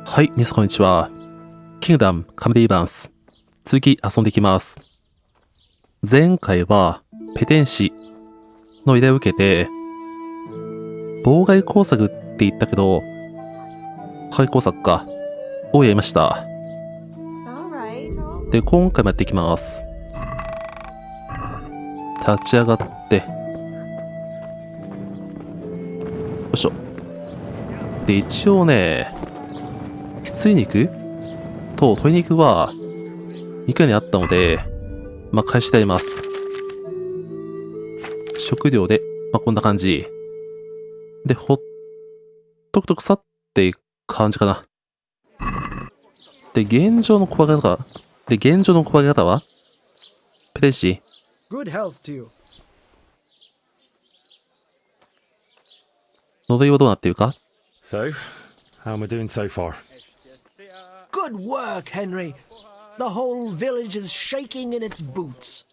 はい、皆さんこんにちは。キングダムカムデリバンス。続き遊んでいきます。前回はペテン師の依頼を受けて、妨害工作って言ったけど、破壊工作か。をやりました。で、今回もやっていきます。立ち上がって。よいしょ。で、一応ね、きつい肉と鶏肉は肉屋にあったので、返してあります。食料で、こんな感じ。で、ほっとくと腐っていく感じかな。で、現状の小分け方はペテン師。喉胃はどうなっているか？ So, how am I doing so far? Good work, Henry. The whole village is shaking in its boots.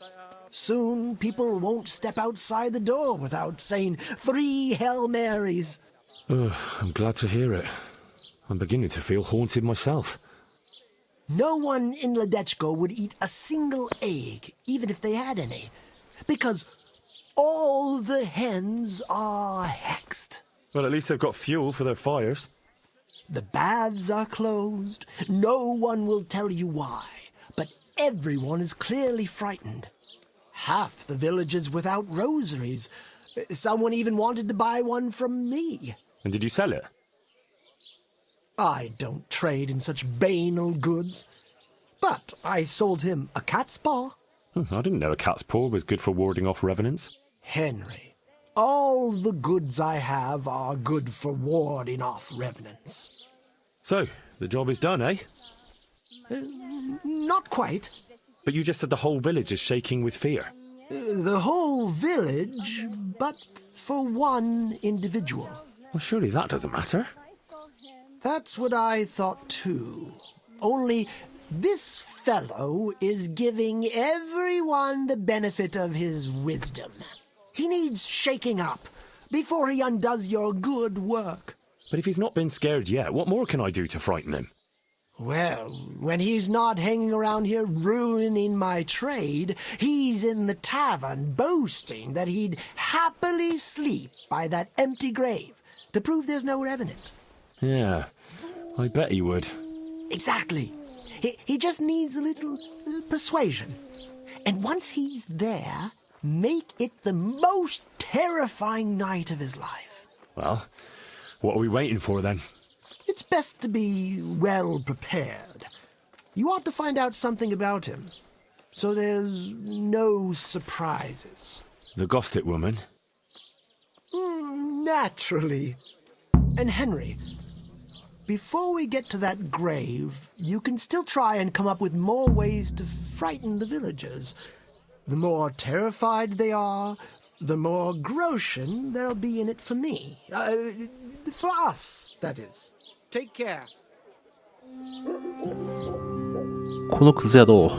Soon people won't step outside the door without saying 3 Hail Marys. I'm glad to hear it. I'm beginning to feel haunted myself. No one in Ledechko would eat a single egg, even if they had any, because all the hens are hexed. Well, at least they've got fuel for their fires. The baths are closed. No one will tell you why, but everyone is clearly frightened. Half the village is without rosaries. Someone even wanted to buy one from me. And did you sell it? I don't trade in such banal goods. But I sold him a cat's paw. I didn't know a cat's paw was good for warding off revenants. Henry, all the goods I have are good for warding off revenants. So, the job is done, eh? Not quite. But you just said the whole village is shaking with fear. The whole village, but for one individual. Well, surely that doesn't matter. That's what I thought too. Only this fellow is giving everyone the benefit of his wisdom. He needs shaking up before he undoes your good work. But if he's not been scared yet, what more can I do to frighten him? Well, when he's not hanging around here ruining my trade, he's in the tavern boasting that he'd happily sleep by that empty grave to prove there's no revenant. Yeah, I bet he would. Exactly. He just needs a little persuasion. And once he's there, make it the most terrifying night of his life. Well, what are we waiting for then? It's best to be well prepared. You ought to find out something about him, so there's no surprises. The gossip woman? Naturally. And Henry, before we get to that grave, you can still try and come up with more ways to frighten the villagers. The more terrified they are, the more groschen there'll be in it for me. For us, that is. Take care. このクズ野郎。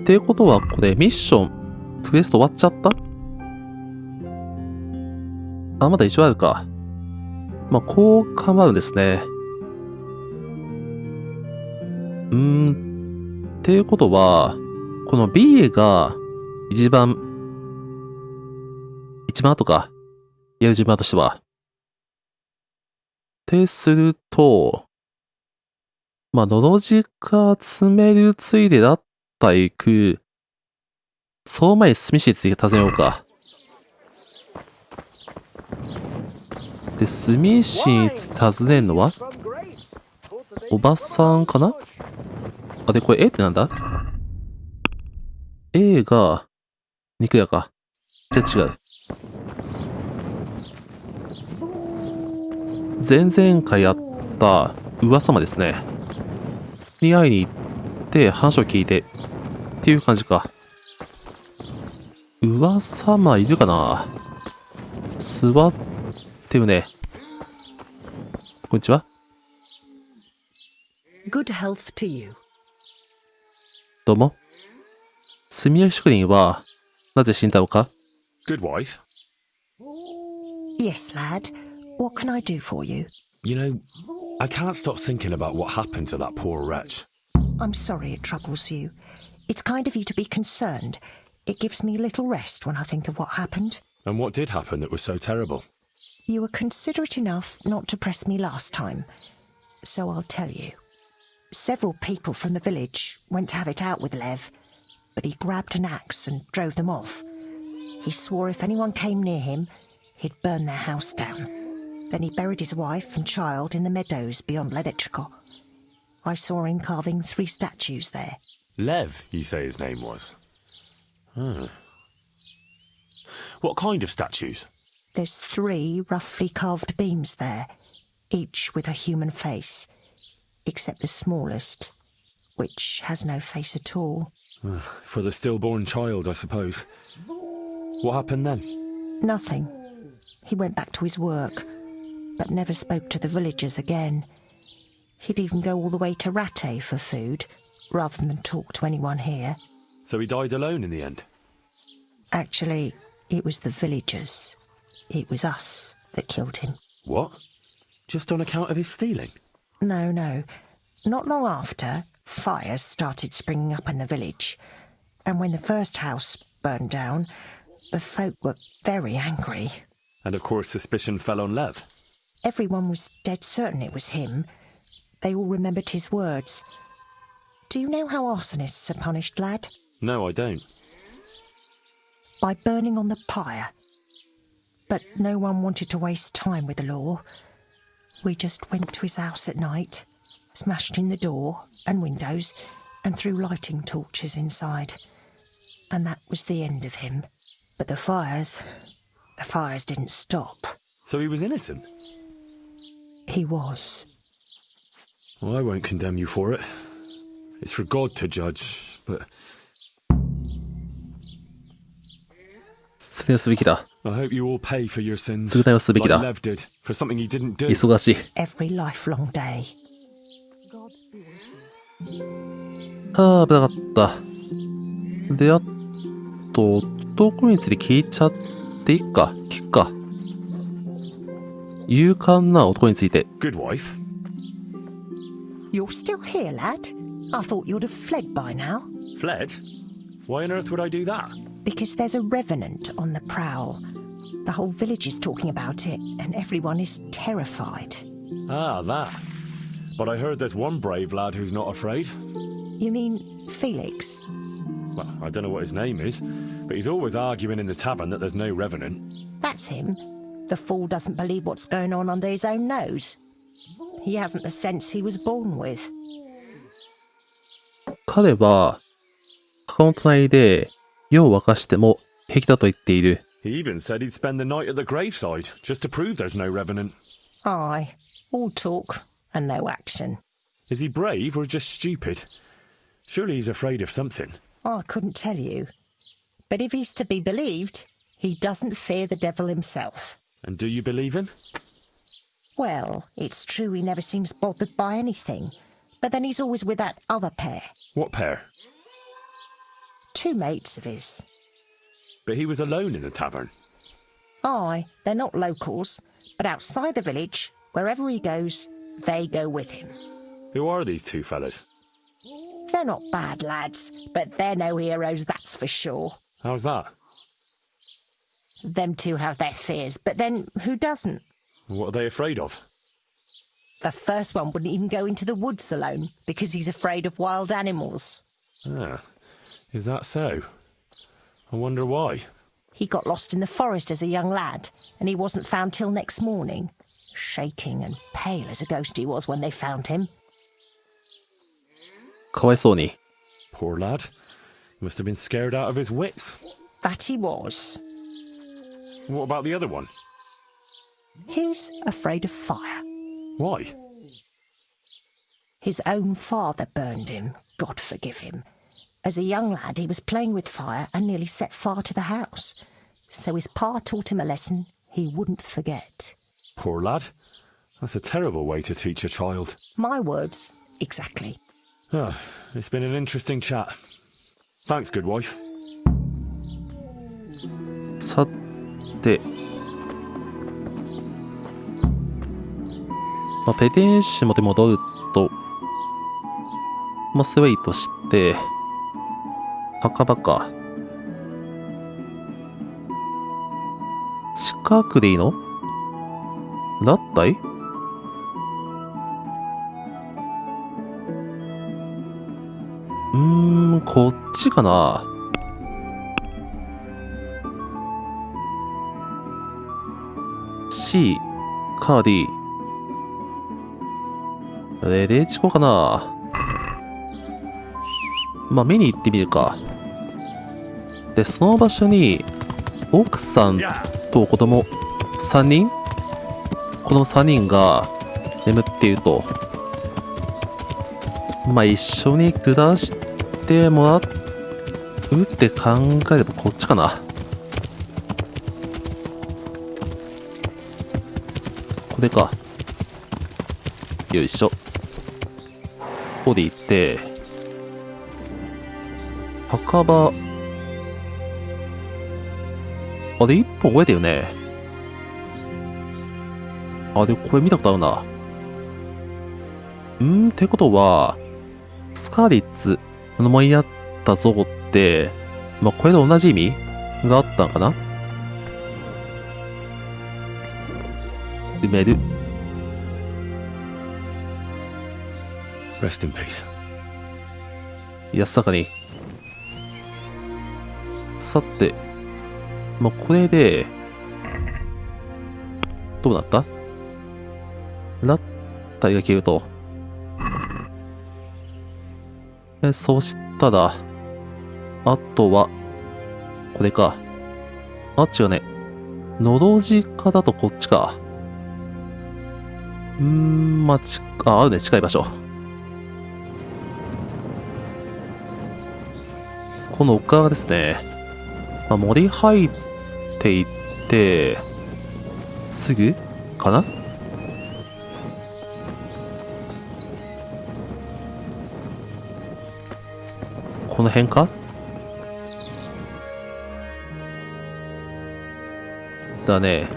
っていうことは、これミッション、クエスト終わっちゃった？まだ一応あるか。交換もあるんですね。っていうことは、この B が一番後か。やる順番としては。ってすると、のどじか集めるついでだった行く。その前に住市について尋ねようか。で、住市に尋ねるのはおばさんかな？で、これ A ってなんだ？ A が肉屋か。じゃあ違う。前々回あった噂様ですね。に会いに行って話を聞いてっていう感じか。噂様いるかな？座ってるね。こんにちは。Good health to you. どうも。炭焼き職人はなぜ死んだのか？ Good wife? Yes, lad. What can I do for you? You know, I can't stop thinking about what happened to that poor wretch. I'm sorry it troubles you. It's kind of you to be concerned. It gives me a little rest when I think of what happened. And what did happen that was so terrible? You were considerate enough not to press me last time, so I'll tell you. Several people from the village went to have it out with Lev, but he grabbed an axe and drove them off. He swore if anyone came near him, he'd burn their house down. Then he buried his wife and child in the meadows beyond Ledetchko. I saw him carving 3 statues there. Lev, you say his name was? What kind of statues? There's 3 roughly carved beams there, each with a human face, except the smallest, which has no face at all. For the stillborn child, I suppose. What happened then? Nothing. He went back to his work, but never spoke to the villagers again. He'd even go all the way to Ratte for food, rather than talk to anyone here. So he died alone in the end? Actually, it was the villagers. It was us that killed him. What? Just on account of his stealing? No. Not long after, fires started springing up in the village. And when the first house burned down, the folk were very angry. And of course suspicion fell on Lev. Everyone was dead certain it was him. They all remembered his words. Do you know how arsonists are punished, lad? No, I don't. By burning on the pyre. But no one wanted to waste time with the law. We just went to his house at night, smashed in the door and windows, and threw lighting torches inside. And that was the end of him. But the fires didn't stop. So he was innocent? He was. Well, I won't condemn you for it. It's for God to judge, but... 償いをすべきだ。 I hope you all pay for your sins. 償いをすべき Like だ。 Lev did, for something he didn't do. 忙しい。 Every lifelong day. ああ、危なかった。で、あと、男について聞いちゃっていいか。聞くか。勇敢な男について。 Good wife. You're still here, lad? I thought you'd have fled by now. Fled? Why on earth would I do that? Because there's a revenant on the prowl. The whole village is talking about it, and everyone is terrified. Ah, that. But I heard there's one brave lad who's not afraid. You mean Felix? Well, I don't know what his name is, but he's always arguing in the tavern that there's no revenant. That's him. The fool doesn't believe what's going on under his own nose. He hasn't the sense he was born with. 彼は、墓の隣で夜を沸かしても平気だと言っている。He even said he'd spend the night at the graveside, just to prove there's no revenant. Aye, all talk and no action. Is he brave or just stupid? Surely he's afraid of something. I couldn't tell you. But if he's to be believed, he doesn't fear the devil himself. And do you believe him? Well, it's true he never seems bothered by anything. But then he's always with that other pair. What pair? 2 mates of his. But he was alone in the tavern. Aye, they're not locals. But outside the village, wherever he goes, they go with him. Who are these 2 fellas? They're not bad lads, but they're no heroes, that's for sure. How's that? Them 2 have their fears, but then who doesn't? What are they afraid of? The first one wouldn't even go into the woods alone because he's afraid of wild animals. Ah, is that so? I wonder why. He got lost in the forest as a young lad, and he wasn't found till next morning. Shaking and pale as a ghost he was when they found him. かわいそうに。 Poor lad. He must have been scared out of his wits. That he was. What about the other one? He's afraid of fire. Why? His own father burned him, God forgive him. As a young lad, he was playing with fire and nearly set fire to the house. So his pa taught him a lesson he wouldn't forget. Poor lad. That's a terrible way to teach a child. My words, exactly. Ah, it's been an interesting chat. Thanks, good wife. さて。まあ、ペテンシュまで戻ると、まあ、スウェイとして、墓場か。近くでいいの？ラッタイ？こっちかな。C、カーディ、レチコかな。まあ、見に行ってみるか。で、その場所に、奥さんと子供3人？子供3人が眠っていると。まあ、一緒に暮らしてもらうって考えればこっちかな。これか。よいしょ。ここで行って、墓場。あれ、一本終えたよね。あ、でもこれ見たことあるな。ってことは、スカーレッツの前にあった像って、まあ、これと同じ意味があったのかな？埋める。Rest in peace. 安らかに。さて、まあ、これで、どうなった？ラッタイが消えると。そうしたら、あとは、これか。あ、違うね。のどじかだとこっちか。まあ、あるね、近い場所。この奥側ですね。まあ、森入っていって、すぐかな？この辺か？だね。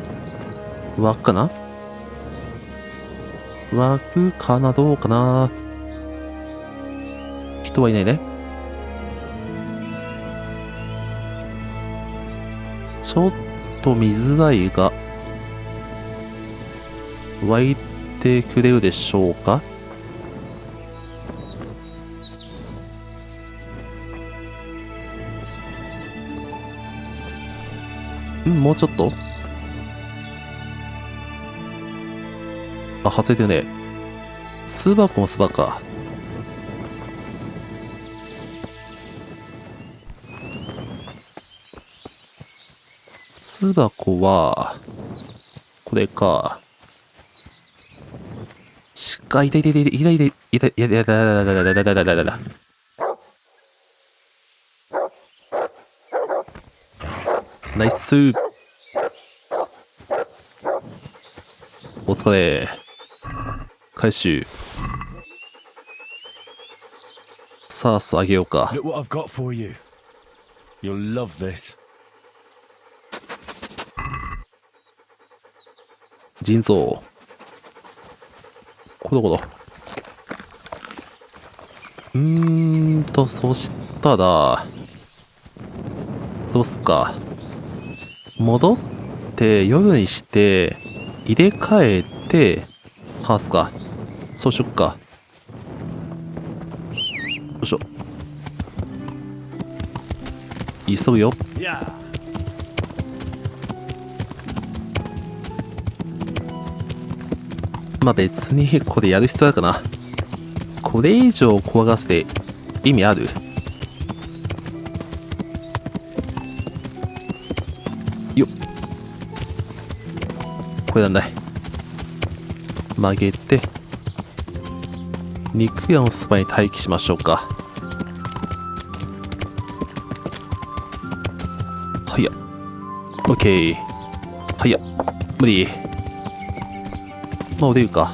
枠かな？枠かな？どうかな？人はいないね。ちょっと見づらいが、湧いてくれるでしょうか？もうちょっと？あ、外れてるね。巣箱も巣箱か。巣箱は、これか。いたいたいたいたいたいたいたいたいたいたいたいたいたいた。ナイス。お疲れ。回収。さあ、あげようか。 Look what I've got for you. You'll love this. 腎臓。こどこだ。そしたら、どうすか。戻って夜にして入れ替えて話すか。そうしよっか。よいしょ。急ぐよ。まあ別にこれやる必要あるかな。これ以上怖がせて意味ある？よっ。これなんだい。曲げて、肉屋のそばに待機しましょうか。はいや。オッケー。はいや。無理。まあ、降りるか。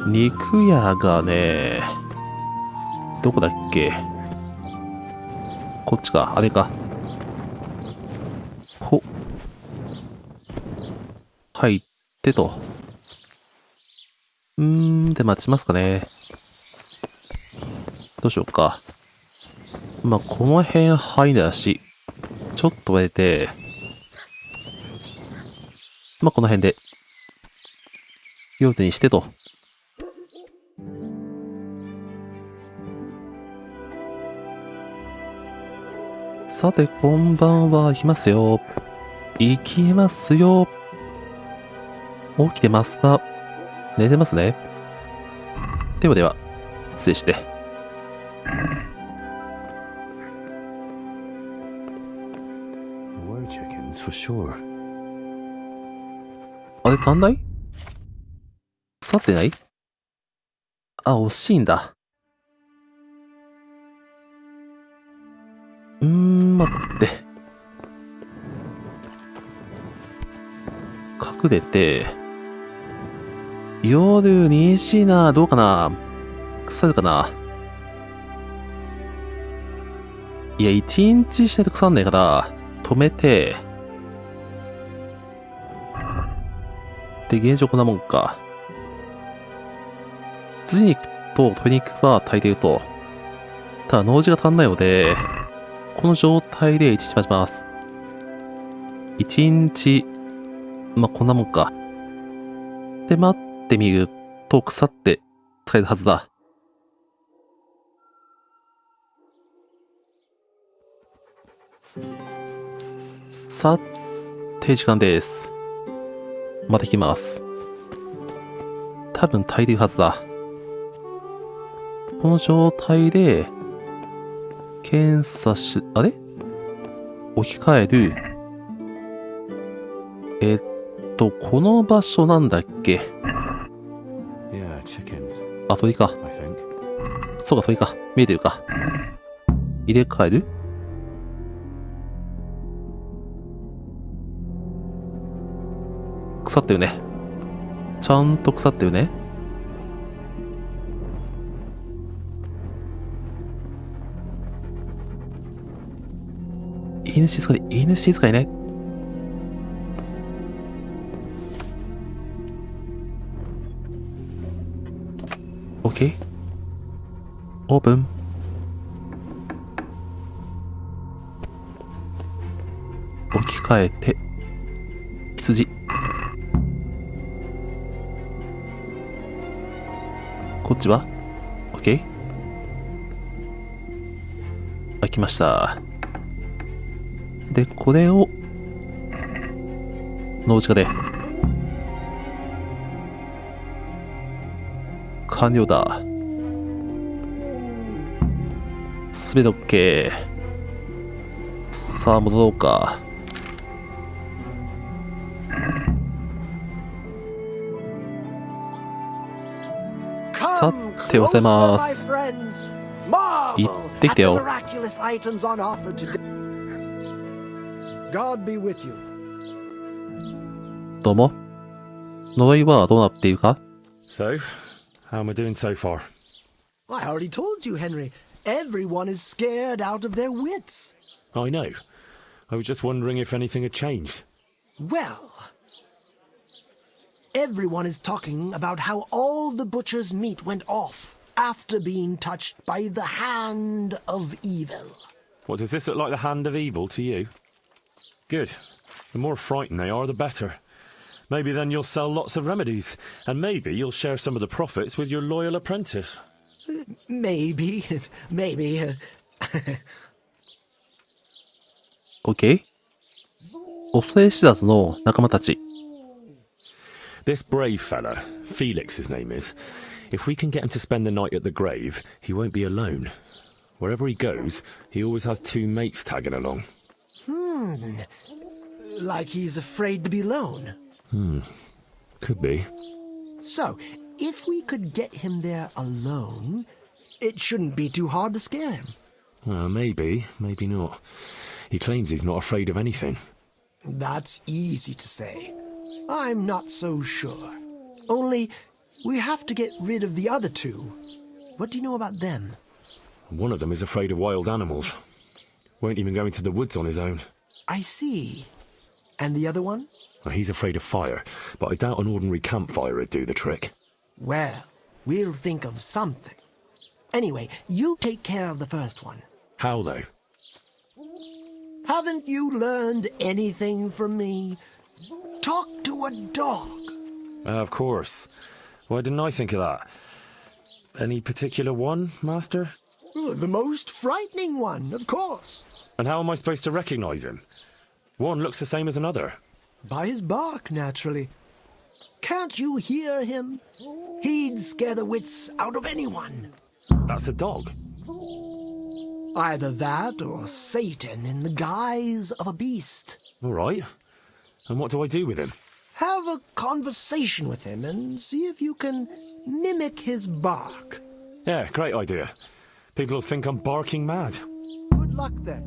肉屋がね、どこだっけ？こっちか、あれか。ほ、入ってと。で、待ちますかね。どうしようか。まあ、この辺入んだし、ちょっと割れて、まあ、この辺で、用手にしてと。さて、こんばんは。行きますよ。行きますよ。起きてますか？寝てますね。ではでは、失礼して。Were chickens for sure. あれ、足んない？腐ってない？あ、惜しいんだ。待って。隠れて、夜2時な、どうかな？腐るかな？いや、1日しないと腐んないから、止めて、で、現状こんなもんか。次に行くと、鶏肉は炊いていると。ただ、農事が足んないので、この状態で1日待ちます。1日、まあ、こんなもんか。で、待ってみると、腐って使えるはずだ。さて、時間です。また行きます。多分炊いてるはずだ。この状態で、検査し、あれ？置き換える。この場所なんだっけ？ Yeah, chickens, あ、鳥か。 I think. そうか、鳥か。見えてるか。入れ替える？腐ってるね。ちゃんと腐ってるね。犬静かに、犬静かにね。OK。オープン。置き換えて、羊。こっちは ?OK。開きました。で、これを、農地化で、完了だ。すべて OK。さあ、戻ろうか。さて、おはようございます。行ってきてよ。どうも。呪いはどうなっているか？ So, how am I doing so far? I already told you, Henry. Everyone is scared out of their wits. I know. I was just wondering if anything had changed. Well, everyone is talking about how all the butcher's meat went off after being touched by the hand of evil. What, does this look like the hand of evil to you? Good. The more frightened they are, the better. Maybe then you'll sell lots of remedies, and maybe you'll share some of the profits with your loyal apprentice. Maybe. OK？ 恐れ知らずの仲間たち。This brave fella, Felix his name is, if we can get him to spend the night at the grave, he won't be alone. Wherever he goes, he always has two mates tagging along. Like he's afraid to be alone. Could be. So, if we could get him there alone, it shouldn't be too hard to scare him. Well, maybe, maybe not. He claims he's not afraid of anything. That's easy to say. I'm not so sure. Only, we have to get rid of the other two. What do you know about them? One of them is afraid of wild animals. Won't even go into the woods on his own. I see. And the other one? Well, he's afraid of fire, but I doubt an ordinary campfire would do the trick. Well, we'll think of something. Anyway, you take care of the first one. How, though? Haven't you learned anything from me? Talk to a dog. Of course. Why didn't I think of that? Any particular one, Master? The most frightening one, of course. And how am I supposed to recognize him? One looks the same as another. By his bark, naturally. Can't you hear him? He'd scare the wits out of anyone. That's a dog. Either that or Satan in the guise of a beast. All right. And what do I do with him? Have a conversation with him and see if you can mimic his bark. Yeah, great idea. People will think I'm barking mad. Good luck then.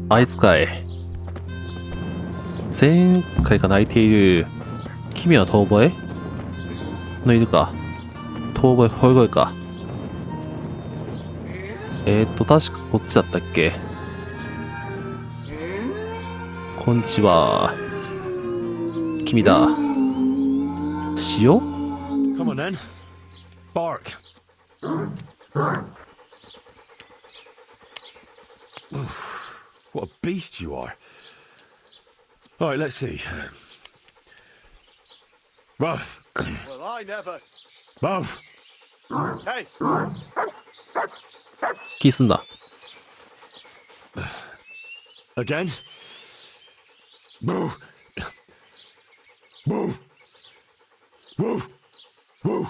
あいつかい。前回から泣いている君は遠吠えのいるか。遠吠え、ホイ声か。確かこっちだったっけ。こんにちは。君だ。塩？ Come on then. Bark. What a beast you are. All right, let's see. Ruff. Well, I never. Ruff. Hey, 気すんな。 Again. Boo. Boo. Boo. Boo.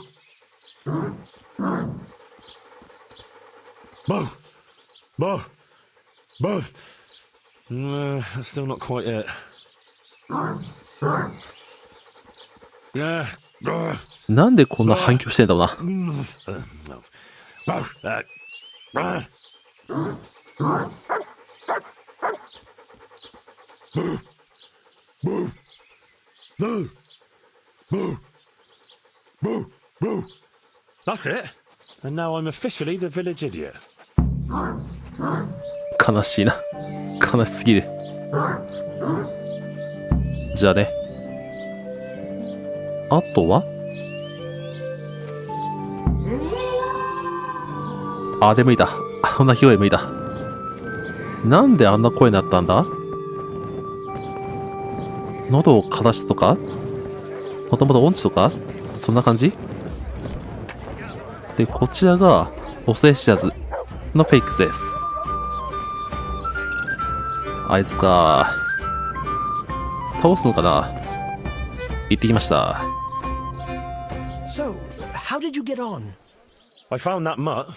Boo. Boo. Boo. That's still not quite it. Yeah. なんでこんな反響してんだろうな。 Boo! Boo! No! Boo! Boo! Boo! That's it! And now I'm officially the village idiot. 悲しいな。悲しすぎる。じゃあね。あとはあ、でもいいだ。あんな声無理だ。なんであんな声になったんだ？喉を枯らしたとか？もともと音痴とか？そんな感じ？で、こちらがお世知らずのフェイクです。あいつか。倒すのかな？行ってきました。So, how did you get on? I found that mutt.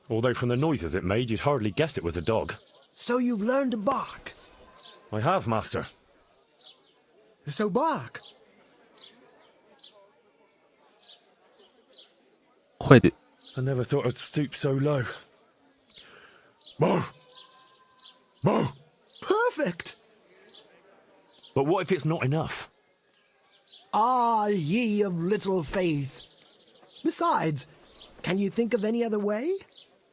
Although from the noises it made, you'd hardly guess it was a dog. So you've learned to bark. I have, Master. So bark. 声で。 I never thought I'd stoop so low. Moo! Moo! Perfect. But what if it's not enough? Ah, ye of little faith. Besides, can you think of any other way?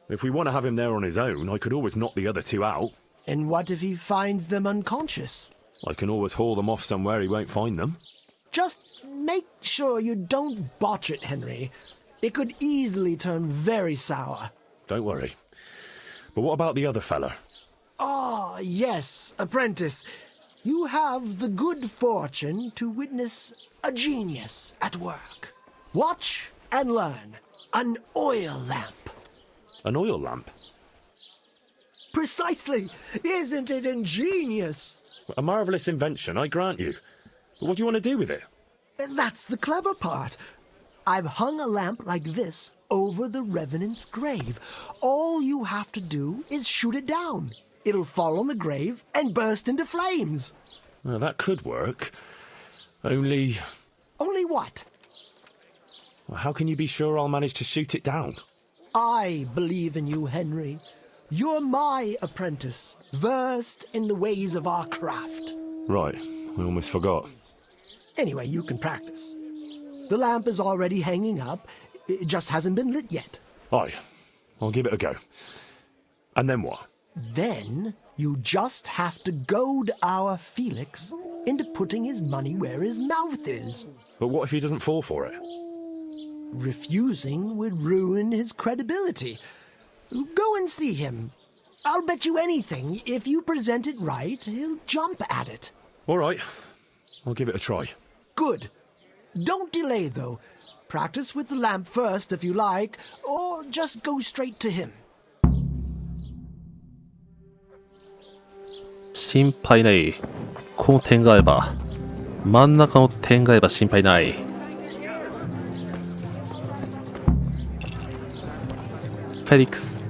If we want to have him there on his own, I could always knock the other two out. And what if he finds them unconscious? I can always haul them off somewhere he won't find them. Just make sure you don't botch it, Henry. It could easily turn very sour. Don't worry. But what about the other fella? Ah, yes, apprentice. You have the good fortune to witness a genius at work. Watch and learn. An oil lamp. An oil lamp? Precisely. Isn't it ingenious? A marvellous invention, I grant you. But what do you want to do with it? That's the clever part. I've hung a lamp like this over the Revenant's grave. All you have to do is shoot it down. It'll fall on the grave and burst into flames. Well, that could work. Only... Only what? Well, how can you be sure I'll manage to shoot it down? I believe in you, Henry. You're my apprentice, versed in the ways of our craft. Right, I almost forgot. Anyway, you can practice. The lamp is already hanging up. It just hasn't been lit yet. Aye, I'll give it a go. And then what? Then you just have to goad our Felix into putting his money where his mouth is. But what if he doesn't fall for it? Refusing would ruin his credibility. Go and see him. I'll bet you anything, if you present it right, he'll jump at it. All right. I'll give it a try. Good. Don't delay, though. Practice with the lamp first, if you like, or just go straight to him. 心配ない。この点があれば、真ん中の点があれば心配ない。フェリックス。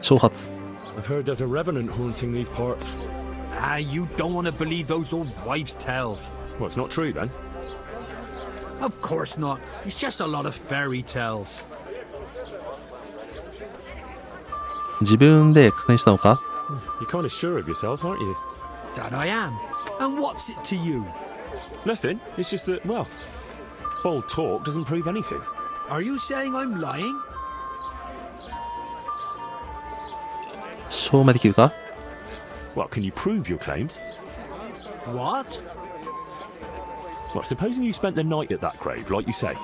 挑発。 I've heard there's a revenant haunting these parts. Ah, you don't want to believe those old wives' tales. Well, it's not true then. Of course not. It's just a lot of fairy tales. 自分で確認したのか？ You're kind of sure of yourself, aren't you? That I am. And what's it to you? Nothing. It's just that, well, bold talk doesn't prove anything. Are you saying I'm lying? 証明できるか？ Well, can you prove your claims? What? Well, supposing you spent the night at that grave, like you say.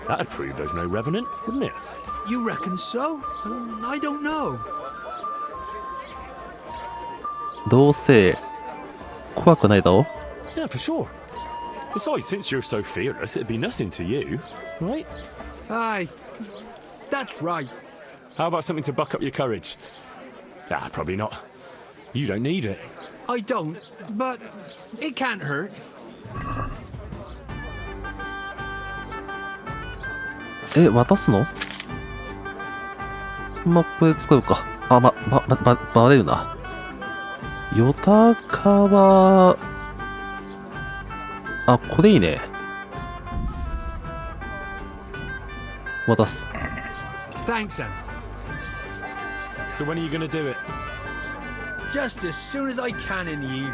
That'd prove there's no revenant, wouldn't it? You reckon so? I don't know. どうせ怖くないだろ？ Yeah, for sure. Besides, since you're so fearless, it'd be nothing to you, right? Aye, that's right. How about something to buck up your courage? Ah, probably not. You don't need it. I don't, but it can't hurt. 渡すの？ま、これ使うか。あ、バレるな。ヨタカは、あ、これいいね。渡す。Thanks, then. So when are you gonna do it? Just as soon as I can in the evening.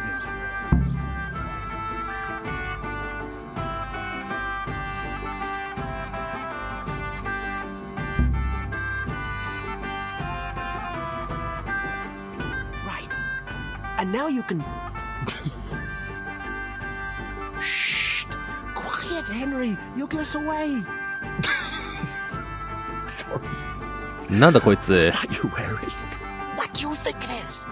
Right. And now you can... Shh! Quiet, Henry. You'll give us away. Sorry. なんだこいつ。 Is that you're wearing? What do you think it is?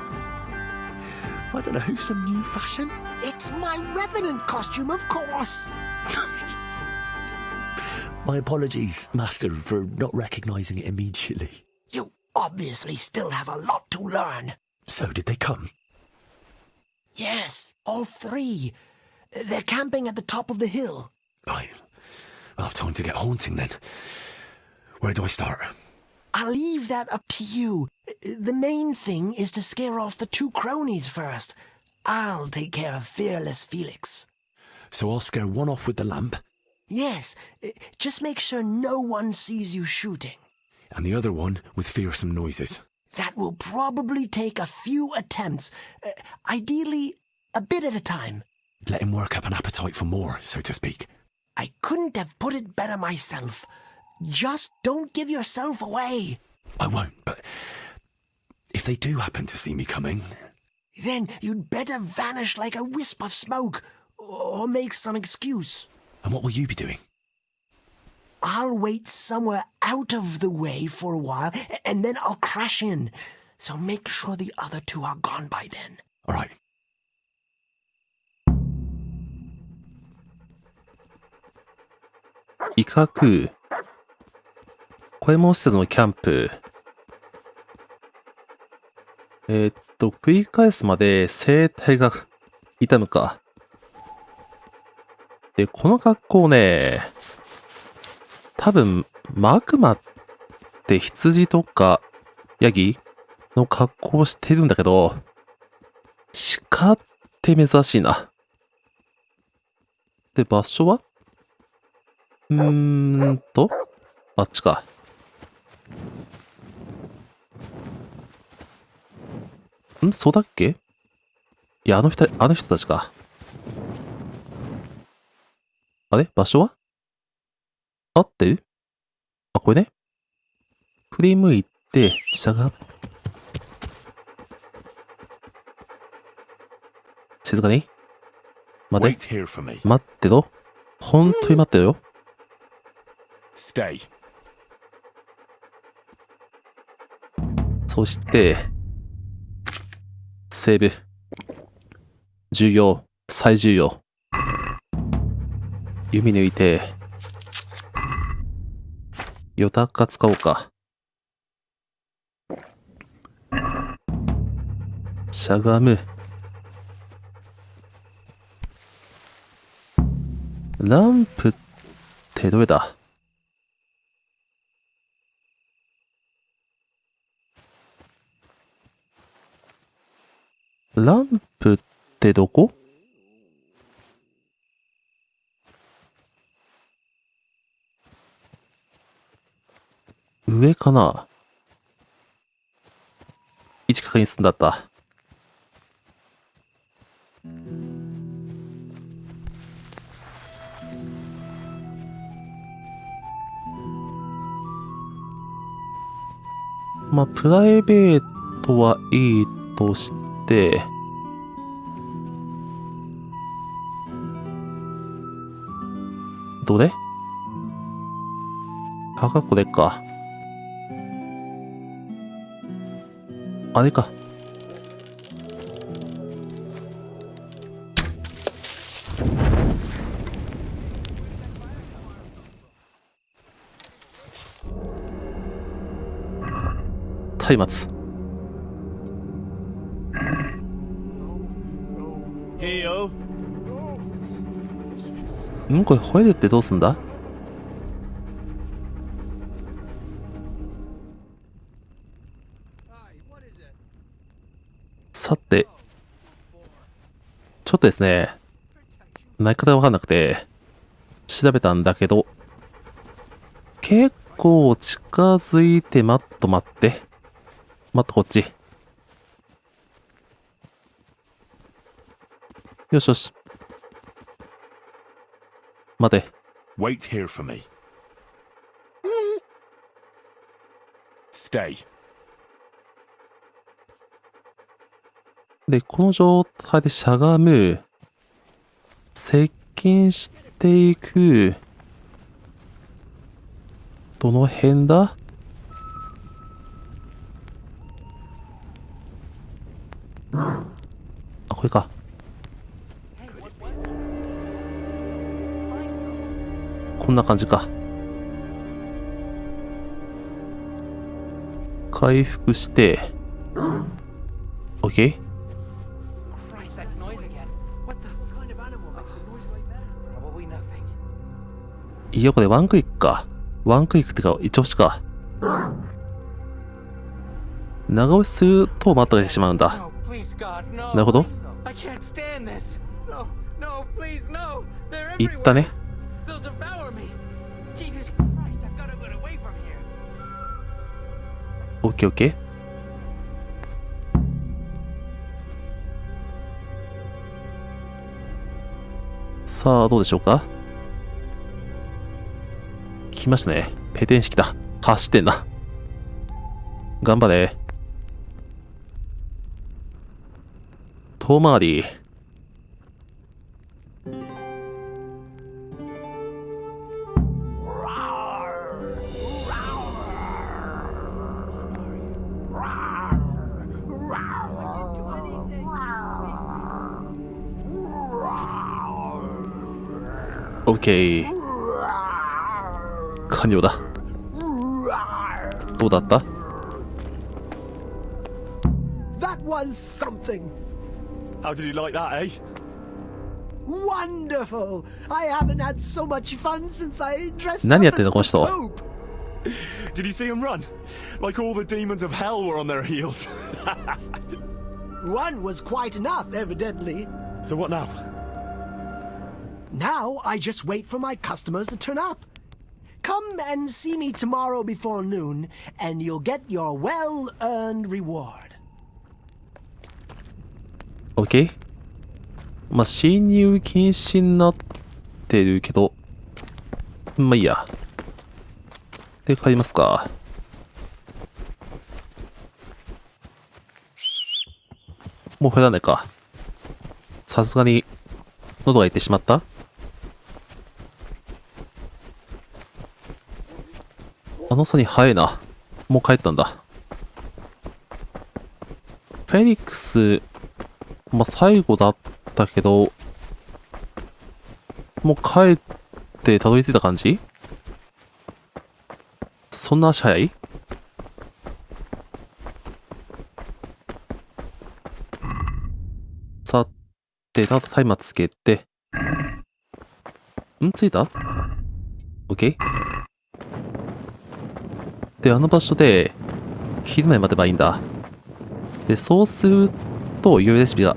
I don't know, some new fashion? It's my Revenant costume, of course. My apologies, Master, for not recognizing it immediately. You obviously still have a lot to learn. So, did they come? Yes, all three. They're camping at the top of the hill. Right. I'll have time to get haunting then. Where do I start? I'll leave that up to you. The main thing is to scare off the two cronies first. I'll take care of fearless Felix. So I'll scare one off with the lamp, Yes, just make sure no one sees you shooting. and the other one with fearsome noises. That will probably take a few attempts. Ideally, a bit at a time. Let him work up an appetite for more, so to speak. I couldn't have put it better myself. Just don't give yourself away. I won't, but if they do happen to see me coming... Then you'd better vanish like a wisp of smoke, or make some excuse. And what will you be doing? I'll wait somewhere out of the way for a while, and then I'll crash in. So make sure the other two are gone by then. All right. 威嚇。これも施設のキャンプ。繰り返すまで生体が痛むか。で、この格好ね、多分、悪魔って羊とかヤギの格好をしてるんだけど、鹿って珍しいな。で、場所はあっちか。そうだっけ？いや、あの人たちか。あれ？場所は合ってる？あ、これね。振り向いて、しゃが。静かに。待 Wait て。 here for me. 待ってろ。本当に待ってろよ。Stay. そして、セーブ。重要。最重要。弓抜いて、ヨタカ使おうか。しゃがむ。ランプってどれだ？ランプってどこ？上かな？位置確認するんだった。まあ、プライベートはいいとして、どれ？墓これか。あれか。松明。これ吠えるってどうすんだ？さて、ちょっとですね、泣き方わかんなくて、調べたんだけど、結構近づいて、待って。こっち。よしよし。待て。Wait here for me. Stay. で、この状態でしゃがむ。接近していく。どの辺だ？あ、これか。こんな感じか。回復して、OK？ いや、これワンクリックか。ワンクリックってか、一押しか。長押しすると待ってしまうんだ。なるほど。いったね。オッケーオッケー。さあ、どうでしょうか。来ましたね。ペテン式だ。走ってんな。頑張れ。遠回り。オッケー。完了だ。どうだった？ That was something. How did you like that, eh? Wonderful. I haven't had so much fun since I dressed 何 up やってん as のこの the 人。 Pope. Did you see him run? Like all the demons of hell were on their heels. One was quite enough, evidently. So what now? Now I just wait for my customers to turn up. Come and see me tomorrow before noon, and you'll get your well-earned reward. OK？ まあ、侵入禁止になってるけど、まあいいや。で、帰りますか。もう入らないか。さすがに喉が痛ってしまった。あのサニー早いな。もう帰ったんだ。フェニックス、まあ、最後だったけど、もう帰ってたどり着いた感じ？そんな足早い？さて、あとタイマーつけて。ついた？ OK？ で、あの場所で、昼まで待てばいいんだ。で、そうすると、いよいよレシピが、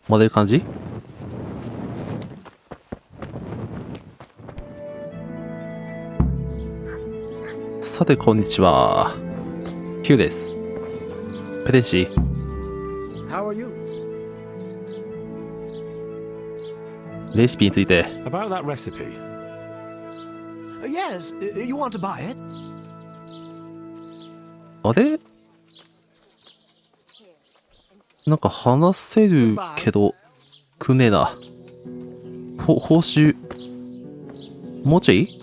もらえる感じ？さて、こんにちは。ヒューです。ペテンシー。How are you? レシピについて。About that recipe. Yes, you want to buy it? あれ？なんか話せるけど、くねえな。報酬、もうちょい？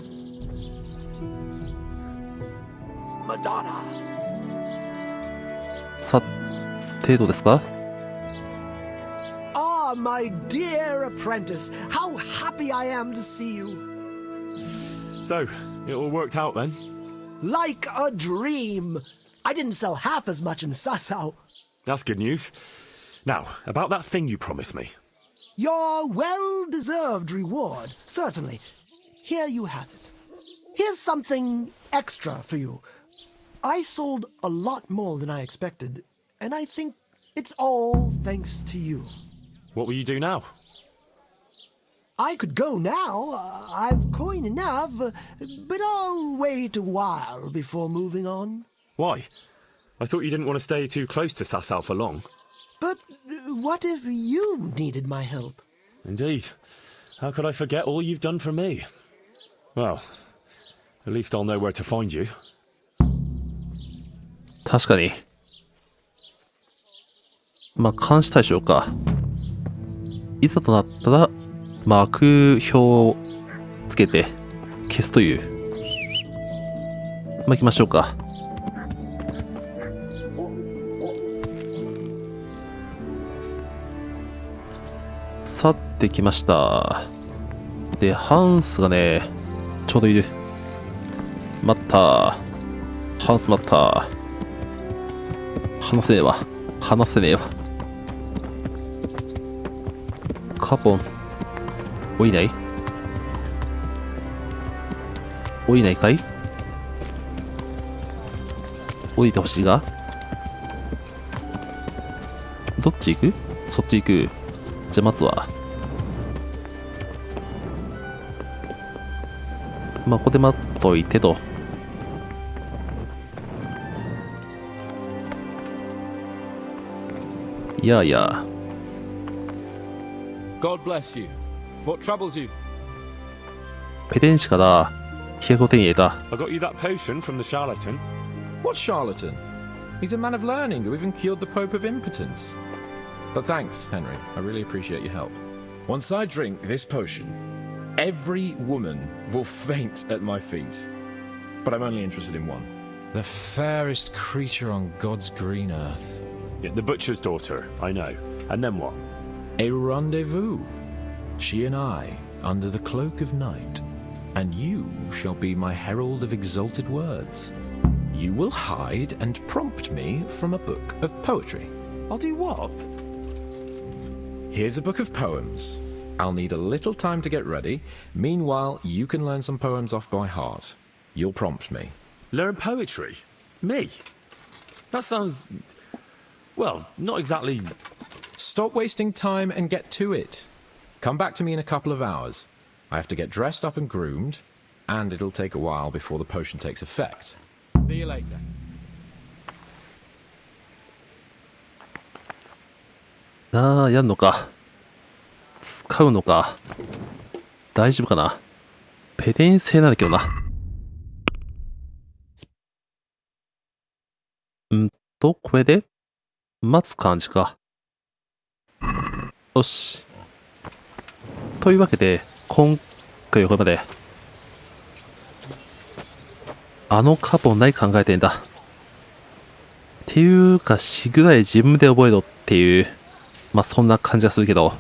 Madonna. さて、どうですか？ Ah, my dear apprentice, how happy I am to see you. So, it all worked out then? Like a dream. I didn't sell half as much in Sassau. That's good news. Now, about that thing you promised me. Your well-deserved reward, certainly. Here you have it. Here's something extra for you. I sold a lot more than I expected, and I think it's all thanks to you. What will you do now? I could go now. I've coin enough, but I'll wait a while before moving on. Why? I thought you didn't want to stay too close to Sassau for long. But what if you needed my help? Indeed. How could I forget all you've done for me? Well, at least I'll know where to find you. 確かに。まあ、監視対象か。いざとなったら、悪評をつけて消すという。まあ、行きましょうか。去ってきました。で、ハンスがね、ちょうどいる。待った。ハンス待った。話せねえわ。話せねえわ。カポン。降りない？降りないかい？降りてほしいが？どっち行く？そっち行く。じゃあ待つわ。まあ、ここで待っといてと。いやいや。God bless you. What troubles you? ペテン師から飛躍を手に入れた。I got you that potion from the charlatan. What charlatan? He's a man of learning who even cured the Pope of impotence. But thanks, Henry. I really appreciate your help. Once I drink this potion, every woman will faint at my feet. But I'm only interested in one. The fairest creature on God's green earth. Yeah, the butcher's daughter, I know. And then what? A rendezvous. She and I, under the cloak of night. And you shall be my herald of exalted words. You will hide and prompt me from a book of poetry. I'll do what? Here's a book of poems. I'll need a little time to get ready. Meanwhile, you can learn some poems off by heart. You'll prompt me. Learn poetry? Me? That sounds... well, not exactly... Stop wasting time and get to it. Come back to me in a couple of hours. I have to get dressed up and groomed, and it'll take a while before the potion takes effect. See you later. ああ、やんのか。使うのか。大丈夫かな。ペテン製なんだけどな。これで待つ感じか。よし。というわけで、今回はこれまで。あのカポ何考えてんだ。っていうか、しぐらい自分で覚えろっていう、まあそんな感じがするけど。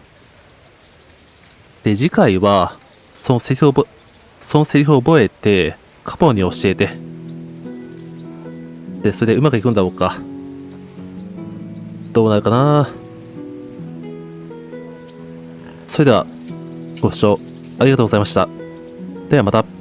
で、次回は、そのセリフを覚えて、カポに教えて。で、それでうまくいくんだろうか。どうなるかな。それでは、ご視聴ありがとうございました。ではまた。